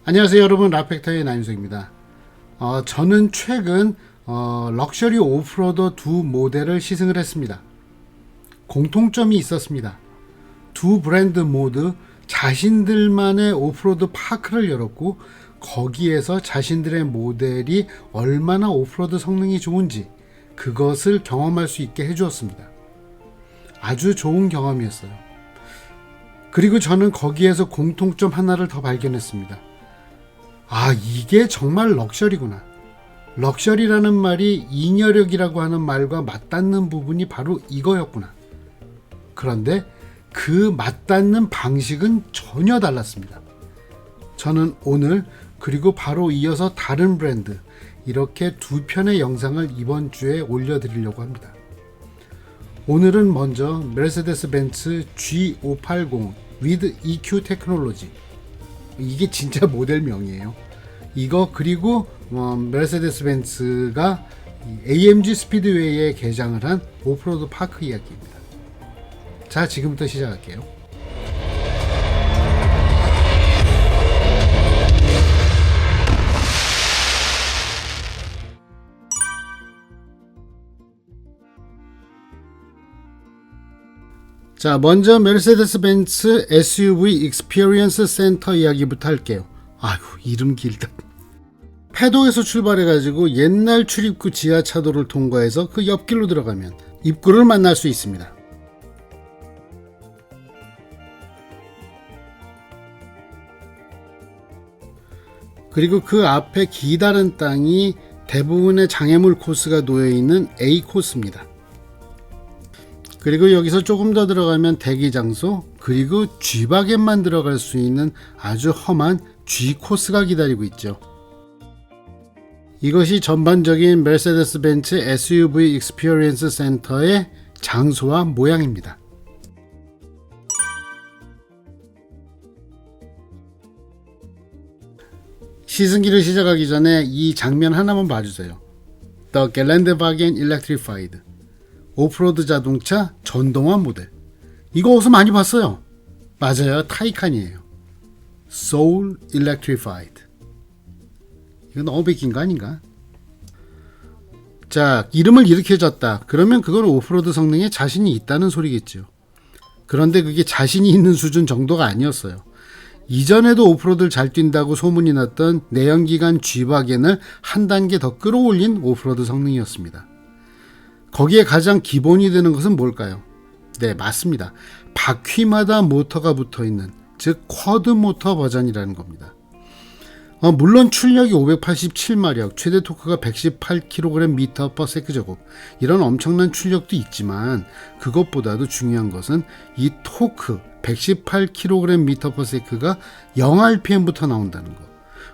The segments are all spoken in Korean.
안녕하세요 여러분, 라펙터의 나윤석입니다. 저는 최근 럭셔리 오프로더 두 모델을 시승을 했습니다. 공통점이 있었습니다. 두 브랜드 모두 자신들만의 오프로드 파크를 열었고, 거기에서 자신들의 모델이 얼마나 오프로드 성능이 좋은지 그것을 경험할 수 있게 해주었습니다. 아주 좋은 경험이었어요. 그리고 저는 거기에서 공통점 하나를 더 발견했습니다. 이게 정말 럭셔리구나. 럭셔리라는 말이 잉여력이라고 하는 말과 맞닿는 부분이 바로 이거였구나. 그런데 그 맞닿는 방식은 전혀 달랐습니다. 저는 오늘 그리고 바로 이어서 다른 브랜드, 이렇게 두 편의 영상을 이번 주에 올려드리려고 합니다. 오늘은 먼저 메르세데스 벤츠 G580 with EQ 테크놀로지, 이게 진짜 모델명이에요. 이거 그리고 메르세데스 벤츠가 AMG 스피드웨이에 개장을 한 오프로드 파크 이야기입니다. 자, 지금부터 시작할게요. 자, 먼저 메르세데스 벤츠 SUV 익스피리언스 센터 이야기부터 할게요. 이름 길다. 패도에서 출발해가지고 옛날 출입구 지하차도를 통과해서 그 옆길로 들어가면 입구를 만날 수 있습니다. 그리고 그 앞에 기다란 땅이 대부분의 장애물 코스가 놓여있는 A 코스입니다. 그리고 여기서 조금 더 들어가면 대기 장소, 그리고 G바겐만 들어갈 수 있는 아주 험한 G 코스가 기다리고 있죠. 이것이 전반적인 메르세데스 벤츠 SUV 익스피리언스 센터의 장소와 모양입니다. 시승기를 시작하기 전에 이 장면 하나만 봐주세요. The Geländewagen Electrified, 오프로드 자동차 전동화 모델. 이거 어디서 많이 봤어요? 맞아요, 타이칸이에요. Soul Electrified. 이거 너무 베낀 거 아닌가? 자, 이름을 이렇게 졌다. 그러면 그건 오프로드 성능에 자신이 있다는 소리겠죠. 그런데 그게 자신이 있는 수준 정도가 아니었어요. 이전에도 오프로드를 잘 뛴다고 소문이 났던 내연기관 G바겐을 한 단계 더 끌어올린 오프로드 성능이었습니다. 거기에 가장 기본이 되는 것은 뭘까요? 네, 맞습니다. 바퀴마다 모터가 붙어있는, 즉 쿼드 모터 버전이라는 겁니다. 물론 출력이 587마력, 최대 토크가 118kgm/s 제곱, 이런 엄청난 출력도 있지만 그것보다도 중요한 것은 이 토크 118kgm/s가 0rpm부터 나온다는 것.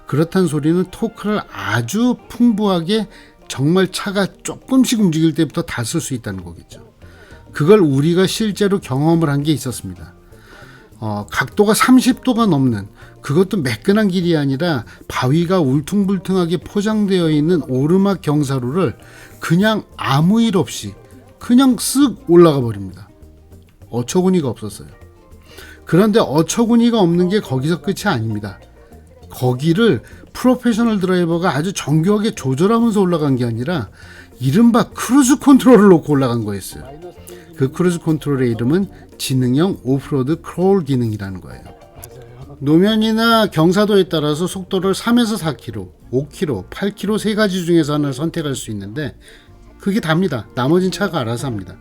그렇다는 소리는 토크를 아주 풍부하게, 정말 차가 조금씩 움직일 때부터 다 쓸 수 있다는 거겠죠. 그걸 우리가 실제로 경험을 한 게 있었습니다. 각도가 30도가 넘는, 그것도 매끈한 길이 아니라 바위가 울퉁불퉁하게 포장되어 있는 오르막 경사로를 그냥 아무 일 없이 그냥 쓱 올라가 버립니다. 어처구니가 없었어요. 그런데 어처구니가 없는 게 거기서 끝이 아닙니다. 거기를 프로페셔널 드라이버가 아주 정교하게 조절하면서 올라간 게 아니라 이른바 크루즈 컨트롤을 놓고 올라간 거였어요. 그 크루즈 컨트롤의 이름은 지능형 오프로드 크롤 기능이라는 거예요. 노면이나 경사도에 따라서 속도를 3에서 4km, 5km, 8km 세 가지 중에서 하나를 선택할 수 있는데 그게 답니다. 나머진 차가 알아서 합니다.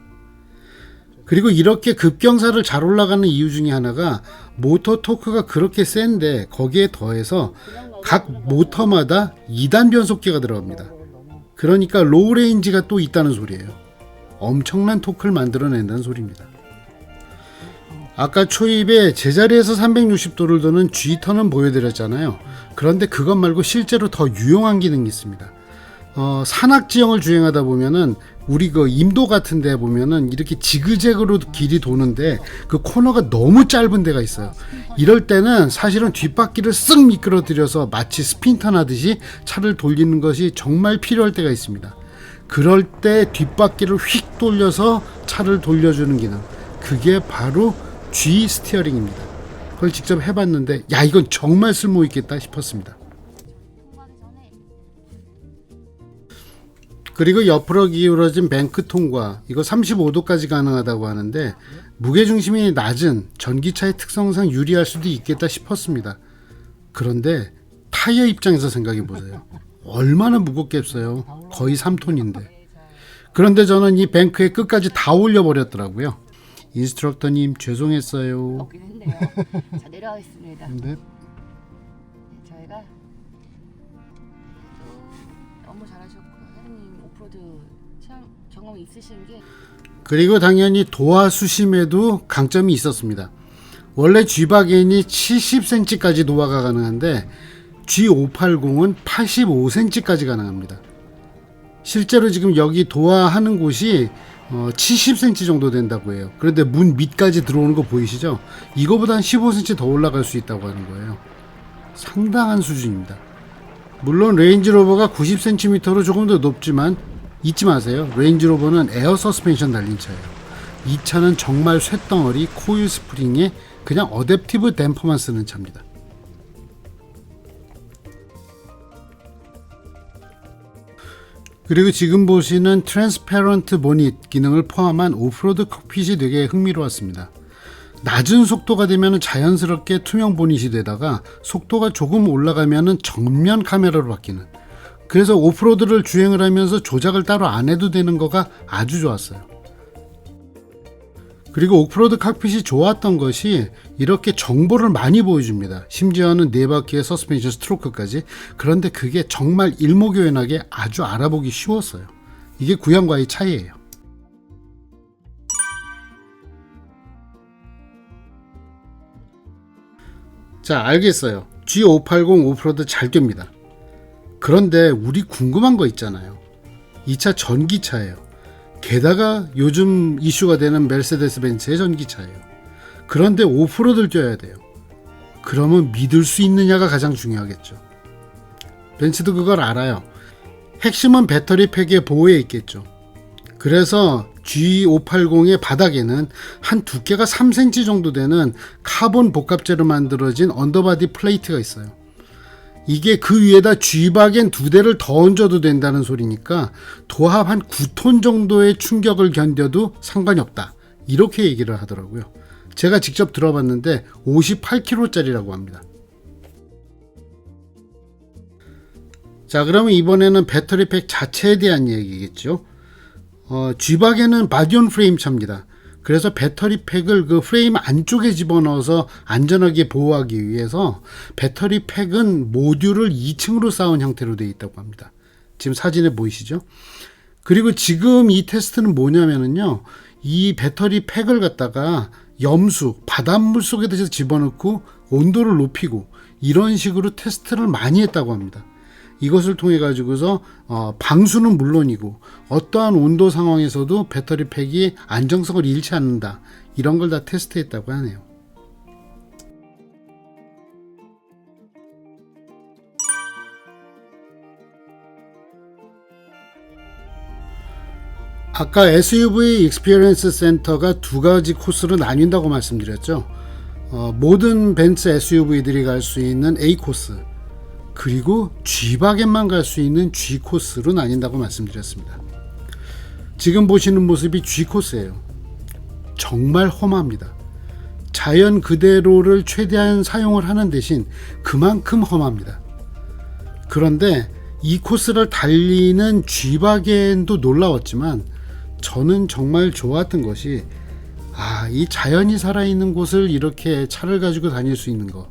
그리고 이렇게 급경사를 잘 올라가는 이유 중에 하나가 모터 토크가 그렇게 센데 거기에 더해서 각 모터마다 2단 변속기가 들어갑니다. 그러니까 로우 레인지가 또 있다는 소리예요. 엄청난 토크를 만들어낸다는 소리입니다. 아까 초입에 제자리에서 360도를 도는 G턴은 보여드렸잖아요. 그런데 그것 말고 실제로 더 유용한 기능이 있습니다. 산악지형을 주행하다 보면은 우리 그 임도 같은 데 보면은 이렇게 지그재그로 길이 도는데 그 코너가 너무 짧은 데가 있어요. 이럴 때는 사실은 뒷바퀴를 쓱 미끄러뜨려서 마치 스핀턴 하듯이 차를 돌리는 것이 정말 필요할 때가 있습니다. 그럴 때 뒷바퀴를 휙 돌려서 차를 돌려주는 기능, 그게 바로 G 스티어링입니다. 그걸 직접 해봤는데 야 이건 정말 쓸모 있겠다 싶었습니다. 그리고 옆으로 기울어진 뱅크 통과 이거 35도까지 가능하다고 하는데 무게중심이 낮은 전기차의 특성상 유리할 수도 있겠다 싶었습니다. 그런데 타이어 입장에서 생각해 보세요. 얼마나 무겁겠어요. 거의 3톤인데. 그런데 저는 이 뱅크에 끝까지 다 올려버렸더라고요. 인스트럭터님 죄송했어요. 없긴 했네요. 자, 내려가겠습니다. 네. 저희가 너무 잘하셨고 사장님 오프로드 체험 경험이 있으신 게 그리고 당연히 도화 수심에도 강점이 있었습니다. 원래 G바겐이 70cm까지 도화가 가능한데 G580은 85cm까지 가능합니다. 실제로 지금 여기 도화하는 곳이 70cm 정도 된다고 해요. 그런데 문 밑까지 들어오는 거 보이시죠? 이거보다 한 15cm 더 올라갈 수 있다고 하는 거예요. 상당한 수준입니다. 물론 레인지로버가 90cm로 조금 더 높지만 잊지 마세요. 레인지로버는 에어 서스펜션 달린 차예요. 이 차는 정말 쇳덩어리 코일 스프링에 그냥 어댑티브 댐퍼만 쓰는 차입니다. 그리고 지금 보시는 트랜스페런트 보닛 기능을 포함한 오프로드 콕핏이 되게 흥미로웠습니다. 낮은 속도가 되면 자연스럽게 투명 보닛이 되다가 속도가 조금 올라가면 정면 카메라로 바뀌는, 그래서 오프로드를 주행을 하면서 조작을 따로 안 해도 되는 거가 아주 좋았어요. 그리고 오프로드 칵핏이 좋았던 것이 이렇게 정보를 많이 보여줍니다. 심지어는 4바퀴의 서스펜션 스트로크까지. 그런데 그게 정말 일목요연하게 아주 알아보기 쉬웠어요. 이게 구형과의 차이예요. 자, 알겠어요. G580 오프로드 잘 됩니다. 그런데 우리 궁금한 거 있잖아요. 이 차 전기차예요. 게다가 요즘 이슈가 되는 메르세데스 벤츠의 전기차예요. 그런데 오프로드를 뛰어야 돼요. 그러면 믿을 수 있느냐가 가장 중요하겠죠. 벤츠도 그걸 알아요. 핵심은 배터리 팩의 보호에 있겠죠. 그래서 G580의 바닥에는 한 두께가 3cm 정도 되는 카본 복합재로 만들어진 언더바디 플레이트가 있어요. 이게 그 위에다 G바겐 2대를 더 얹어도 된다는 소리니까 도합 한 9톤 정도의 충격을 견뎌도 상관이 없다. 이렇게 얘기를 하더라고요. 제가 직접 들어봤는데 58kg짜리라고 합니다. 자, 그러면 이번에는 배터리팩 자체에 대한 얘기겠죠. G바겐은 바디온 프레임 차입니다. 그래서 배터리팩을 그 프레임 안쪽에 집어넣어서 안전하게 보호하기 위해서 배터리팩은 모듈을 2층으로 쌓은 형태로 되어 있다고 합니다. 지금 사진에 보이시죠? 그리고 지금 이 테스트는 뭐냐면요, 이 배터리팩을 갖다가 염수, 바닷물 속에다 집어넣고 온도를 높이고 이런 식으로 테스트를 많이 했다고 합니다. 이것을 통해 가지고서 방수는 물론이고 어떠한 온도 상황에서도 배터리팩이 안정성을 잃지 않는다, 이런 걸 다 테스트했다고 하네요. 아까 SUV 익스피리언스 센터가 두 가지 코스로 나뉜다고 말씀드렸죠. 모든 벤츠 SUV들이 갈 수 있는 A 코스, 그리고 G바겐만 갈 수 있는 G 코스로 나뉜다고 말씀드렸습니다. 지금 보시는 모습이 G 코스예요. 정말 험합니다. 자연 그대로를 최대한 사용을 하는 대신 그만큼 험합니다. 그런데 이 코스를 달리는 G바겐도 놀라웠지만 저는 정말 좋았던 것이 이 자연이 살아있는 곳을 이렇게 차를 가지고 다닐 수 있는 것,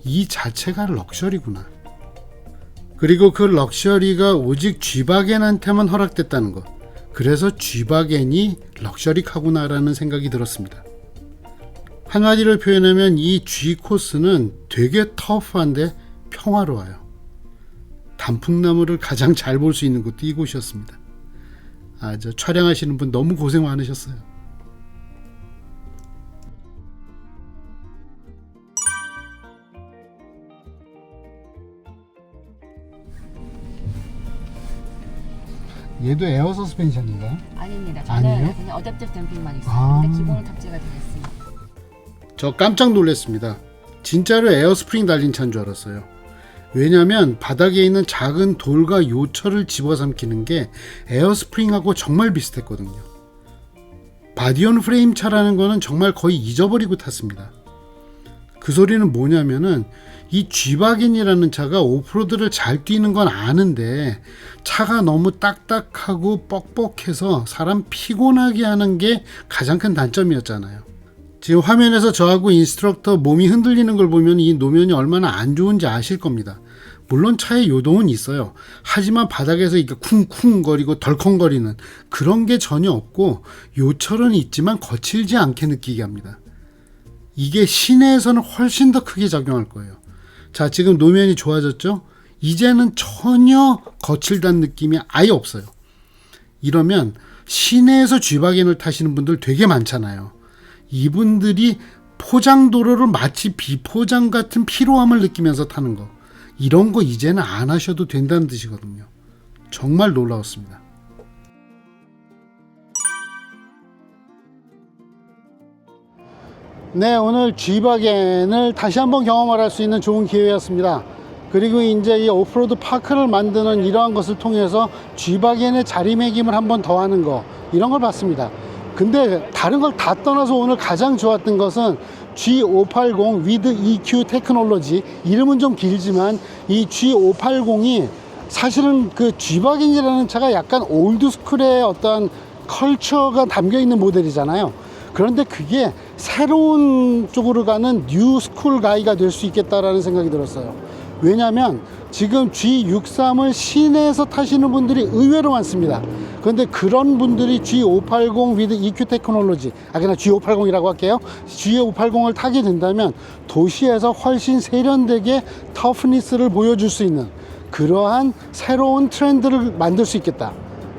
이 자체가 럭셔리구나. 그리고 그 럭셔리가 오직 G바겐한테만 허락됐다는 것, 그래서 G바겐이 럭셔리카구나라는 생각이 들었습니다. 한마디로 표현하면 이 G 코스는 되게 터프한데 평화로워요. 단풍나무를 가장 잘 볼 수 있는 곳도 이곳이었습니다. 저 촬영하시는 분 너무 고생 많으셨어요. 얘도 에어 서스펜션인가요? 아닙니다. 저는 아니에요? 그냥 어댑티브 댐핑만 있어요. 근데 기본은 탑재가 되어 있습니다. 저 깜짝 놀랐습니다. 진짜로 에어스프링 달린 차인 줄 알았어요. 왜냐면 바닥에 있는 작은 돌과 요철을 집어삼키는 게 에어스프링하고 정말 비슷했거든요. 바디온 프레임 차라는 거는 정말 거의 잊어버리고 탔습니다. 그 소리는 뭐냐면은 이 G바겐이라는 차가 오프로드를 잘 뛰는 건 아는데 차가 너무 딱딱하고 뻑뻑해서 사람 피곤하게 하는 게 가장 큰 단점이었잖아요. 지금 화면에서 저하고 인스트럭터 몸이 흔들리는 걸 보면 이 노면이 얼마나 안 좋은지 아실 겁니다. 물론 차에 요동은 있어요. 하지만 바닥에서 이렇게 쿵쿵거리고 덜컹거리는 그런 게 전혀 없고 요철은 있지만 거칠지 않게 느끼게 합니다. 이게 시내에서는 훨씬 더 크게 작용할 거예요. 자, 지금 노면이 좋아졌죠? 이제는 전혀 거칠다는 느낌이 아예 없어요. 이러면 시내에서 G바겐을 타시는 분들 되게 많잖아요. 이분들이 포장도로를 마치 비포장 같은 피로함을 느끼면서 타는 거, 이런 거 이제는 안 하셔도 된다는 뜻이거든요. 정말 놀라웠습니다. 네, 오늘 G바겐을 다시 한번 경험을 할 수 있는 좋은 기회였습니다. 그리고 이제 이 오프로드 파크를 만드는 이러한 것을 통해서 G바겐의 자리매김을 한번 더 하는 거, 이런 걸 봤습니다. 근데 다른 걸 다 떠나서 오늘 가장 좋았던 것은 G580 with EQ 테크놀로지, 이름은 좀 길지만 이 G580이 사실은 그 G바겐이라는 차가 약간 올드스쿨의 어떤 컬처가 담겨 있는 모델이잖아요. 그런데 그게 새로운 쪽으로 가는 뉴스쿨 가이가 될 수 있겠다라는 생각이 들었어요. 왜냐하면 지금 G63을 시내에서 타시는 분들이 의외로 많습니다. 그런데 그런 분들이 G580 with EQ 테크놀로지, 그냥 G580이라고 할게요. G580을 타게 된다면 도시에서 훨씬 세련되게 터프니스를 보여줄 수 있는 그러한 새로운 트렌드를 만들 수 있겠다,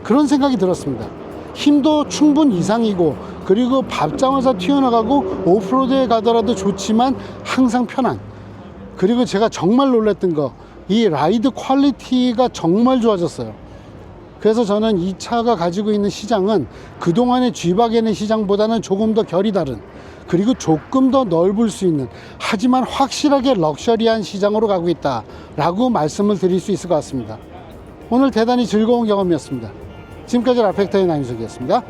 그런 생각이 들었습니다. 힘도 충분 이상이고, 그리고 밥장에서 튀어나가고 오프로드에 가더라도 좋지만 항상 편한, 그리고 제가 정말 놀랐던 거, 이 라이드 퀄리티가 정말 좋아졌어요. 그래서 저는 이 차가 가지고 있는 시장은 그동안의 G바겐의 시장보다는 조금 더 결이 다른, 그리고 조금 더 넓을 수 있는, 하지만 확실하게 럭셔리한 시장으로 가고 있다 라고 말씀을 드릴 수 있을 것 같습니다. 오늘 대단히 즐거운 경험이었습니다. 지금까지 라펙터의 나인석이었습니다.